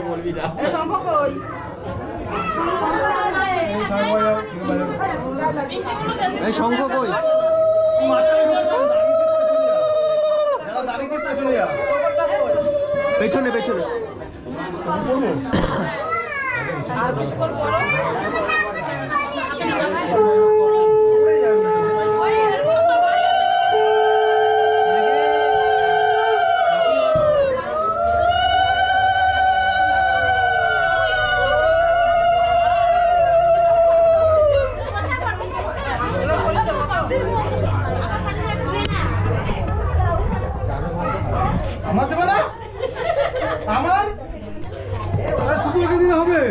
বলবি না শঙ্খ কই? পেছনে পেছনে আমার দেবে না আমার শুধু দিন হবে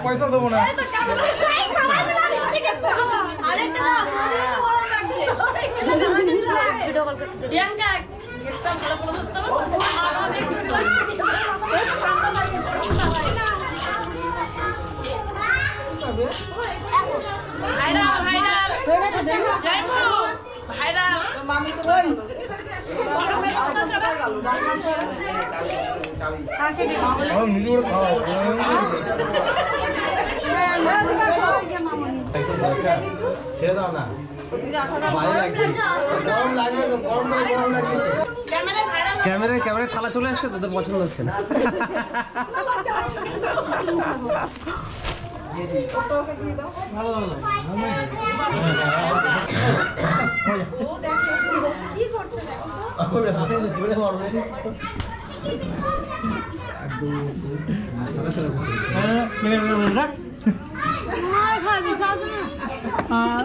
পয়সা দেবো না ছেড়ে দাও না ক্যামেরায় থালা চলে আসছে, তোদের পছন্দ হচ্ছে না।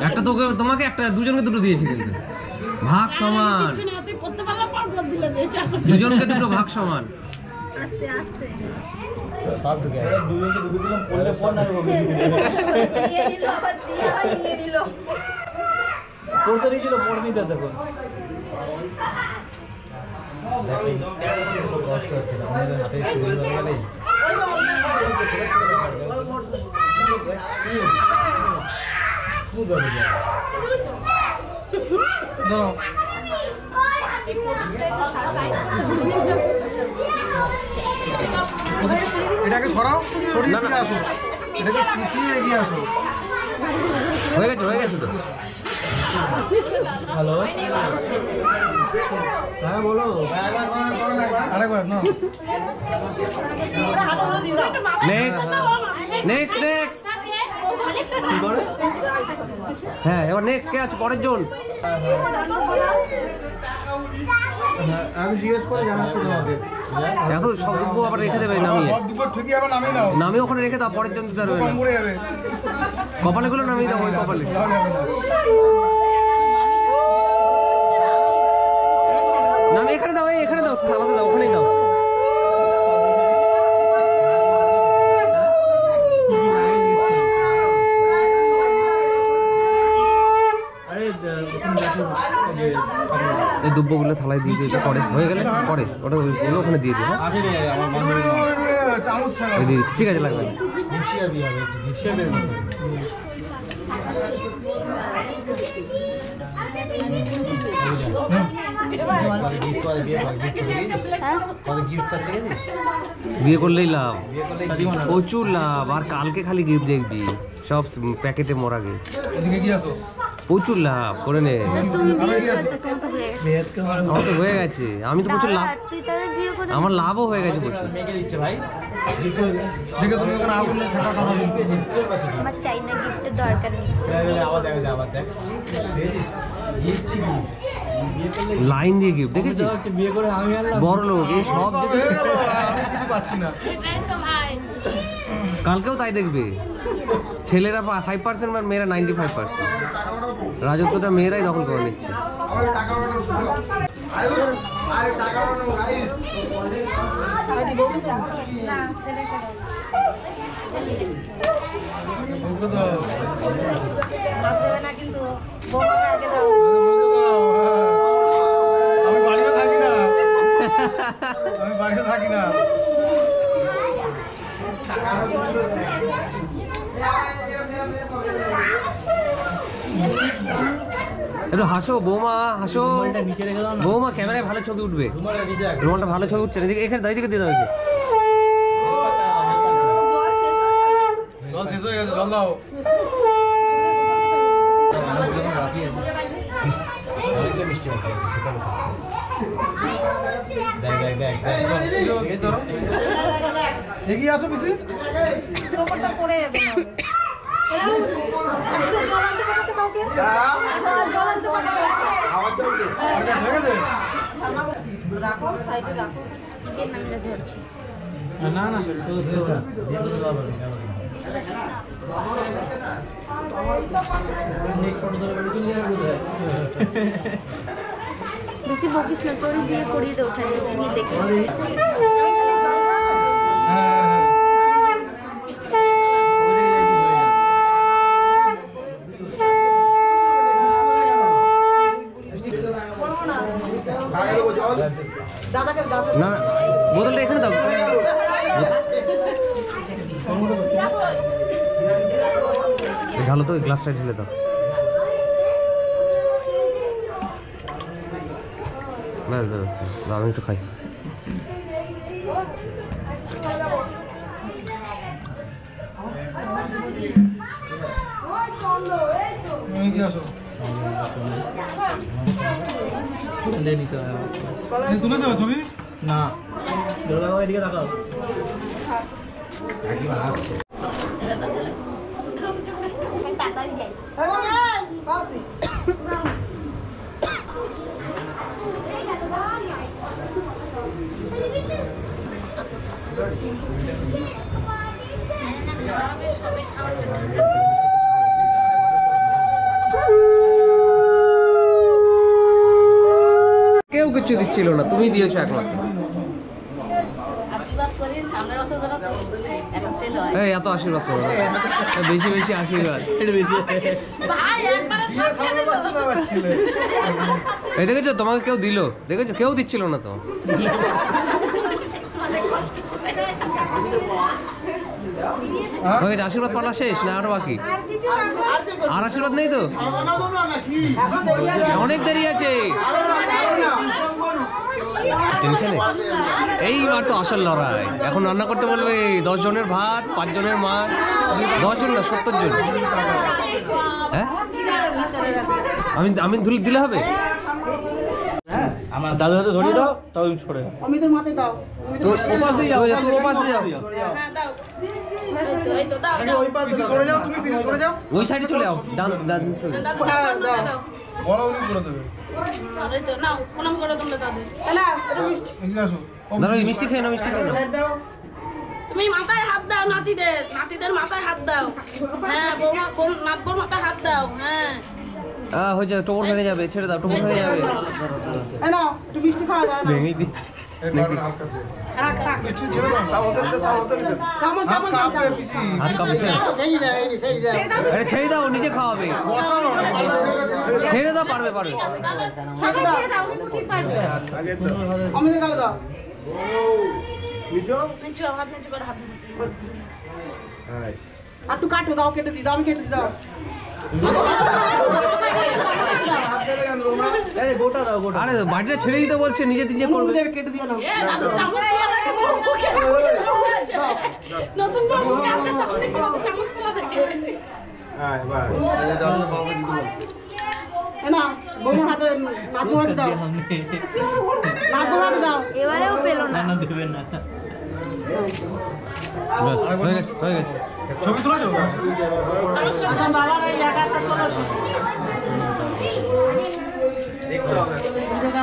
একটা তোকে তোমাকে একটা দুজনকে দুটো দিয়েছি কিন্তু ভাগ সমান, দুজনকে দুটো ভাগ সমান। আস্তে আস্তে সব ঢুকে দুজনকে দুটো দিলাম, পড়লে পড় না দিয়ে দিল, আবার দিয়ে দিল, পড়তে দিয়েছিল পড়ে নিতে। দেখো কষ্ট হচ্ছে না আমাদের হাতে চুরি হয়ে গেলে। এটাকে সরাও, সরিয়ে দিয়ে আসো, এটাকে পিছিয়ে এগিয়ে আসো। হয়ে গেছে তো। হ্যালো, হ্যাঁ বলো। আরেকবার না, নেক্সট হ্যাঁ, এবার নেক্সট কে আছে পরের জন? আমি জিজ্ঞেস করে জানাচ্ছি তোমাকে। এত সব দুব্বো আবার রেখে দেবে নামিয়ে, সব দুপুর ঠিকই আবার নামিয়ে নাও, নামিয়ে ওখানে রেখে দাও, পরের জন দিতে পারবে কম পড়ে যাবে। কপালে গুলো নামিয়ে দাও, ওই কপালে। নামিয়ে এখানে দাও, এখানে দাও, থালাতে দাও, ওখানেই দাও। এই দুব্বগুলো থালায় দিয়ে দিতে পরে হয়ে গেলে পরে ওটা ওখানে দিয়ে দিই। ঠিক আছে, লাগবে না। বিয়ে করলেই লাভ, প্রচুর লাভ। আর কালকে খালি গিফট দেখবি, সব প্যাকেটে মরা গে। প্রচুর লাভ করে নে। আমার তো হয়ে গেছে, আমি তো প্রচুর লাভ, আমার লাভও হয়ে গেছে প্রচুর। লাইন দিয়ে গিফট দেখেছি, বড় লোক এই সব কালকেও তাই দেখবে। ছেলেরা 5% আর মেয়েরা 95%। রাজত্বটা মেয়েরাই দখল করে নিচ্ছে। আমি বাড়িতে থাকি না, আমি বাড়িতে থাকি না। একটু হাসো বৌমা, হাসো বৌমা, ক্যামেরায় ভালো ছবি উঠবে, রুমালটা ভালো ছবি উঠছে না। এখানে দাঁড়িয়ে দিয়ে দাও। জল শেষ হয়ে গেছে, জল দাও। এগিয়ে আসো বেশি। না না বেশি বকিস না, তোর বিয়ে করিয়ে দে ওখানে দেখে। না বোতলটা এখানে দাও। ঢালো তো, গ্লাসটা ঢেলে দাও। ব্যাস ব্যাস, আমি একটু খাই। তুলেছ ছবি? না, এদিকে তাকাও। কেউ কিছু দিচ্ছিল না, তুমি দিয়েছো একমাত্র। এত আশীর্বাদ করো, বেশি বেশি আশীর্বাদ। এই দেখেছো, তোমাকে কেউ দিল, দেখেছো কেউ দিচ্ছিল না তো। হয়ে গেছে আশীর্বাদ পালা শেষ না আরো বাকি? আর আশীর্বাদ নেই তো, অনেক দেরি আছে। টেনশনে এইবার তো আসল লড়াই। এখন রান্না করতে বলবে 10 জনের ভাত, 5 জনের মাছ। 10 জন না 70 জন। হ্যাঁ আমি দিলে হবে। আমার দাদু হাতে ধরিয়ে দাও, তাও ছড়ে অমিতের মাথায় দাও। তোর ওপাশ দিয়ে যাও, তোর ওপাশ দিয়ে যাও। হ্যাঁ দাও, এই তো দাও। ওই পাশে সরে যাও, তুমি পিছে সরে যাও। ওই সাইডে চলে যাও, ডান ডান চলে যাও। দাও বড় উনি করে দেবে। এই তো নাও, প্রণাম করো তোমরা দাদু। না এটা মিষ্টি। এগিয়ে আসো। দাঁড়াও, মিষ্টি খেয়ে নাও, মিষ্টি খেয়ে নাও। সাইড দাও। তুমি মাথায় হাত দাও, নাতিদের মাথায় হাত দাও। হ্যাঁ বৌমা, নাতবর মাথায় হাত দাও। হ্যাঁ হয়ে যাবে, টোপর ভেঙে যাবে, ছেড়ে দাও, টোপর ভেঙে যাবে। নাও একটু মিষ্টি খাওয়া দাও। ভেঙে দিচ্ছে। রাখ রাখ একটু ছেড়ে দাও, তাও হতে দিতে। চামচ চামচ কাপড়ে পিছি। হাত কাঁপছে। আরে ছেড়ে দাও, নিজে খাওয়াবে। বসানো না। ছেড়ে দাও, পারবে পারবে। ছেড়ে দাও, উনি ঠিক পারবে। আমাদের গালে দাও। নিচু হাত নিচু করে হাত ধরেছে। একটু কাটো দাও, কেটে দিই দাও, আমি কেটে দিই দাও। আরে গোটা দাও গোটা। আরে বাটিটা ছেড়ে দিতে বলছে, নিজে নিজে বৌমা করবে। দেবে, কেটে দিও না। এ দাদু চামচ তোলা দেখে বউকে নতুন বউকে আনতে তখনই তোমাকে চামচ তোলা দেখে এ না, বৌমার হাতে নাতবর হাতে দাও, নাতবর হাতে দাও। এবারেও পেলো না। না দেবেন না। ব্যাস, হয়ে গেছে হয়ে গেছে। ছবি তোলা যাবে নমস্কার বাবার এই একাটা তোলা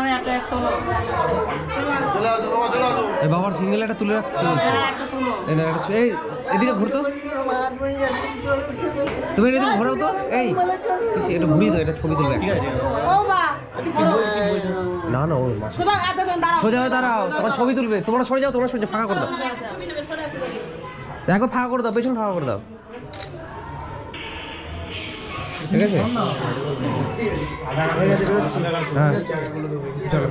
আমি একটা এক তোলো এই বাবার সিঙ্গেল একটা তুলে রাখতে বলছে। একটা তোলো এই না, এই এদিকে ঘুরতো, তুমি এদিকে ঘোরাও তো। এই এটা ঘুরিয়ে দাও, এটা ছবি তুলবে একটা। ও বা, একটু ঘোরো। না না, ও মা সোজা হাতে দেন, দাঁড়াও। সোজা হয়ে দাঁড়াও, তখন ছবি তুলবে। তোমরা সরে যাও, তোমরা সরে যাও, ফাঁকা করে দাও। ছবি নেবে সরে আসো দেখো ফাঁকা করে দাও, পেছন ফাঁকা করে দাও, ঠিক আছে? হ্যাঁ চলো।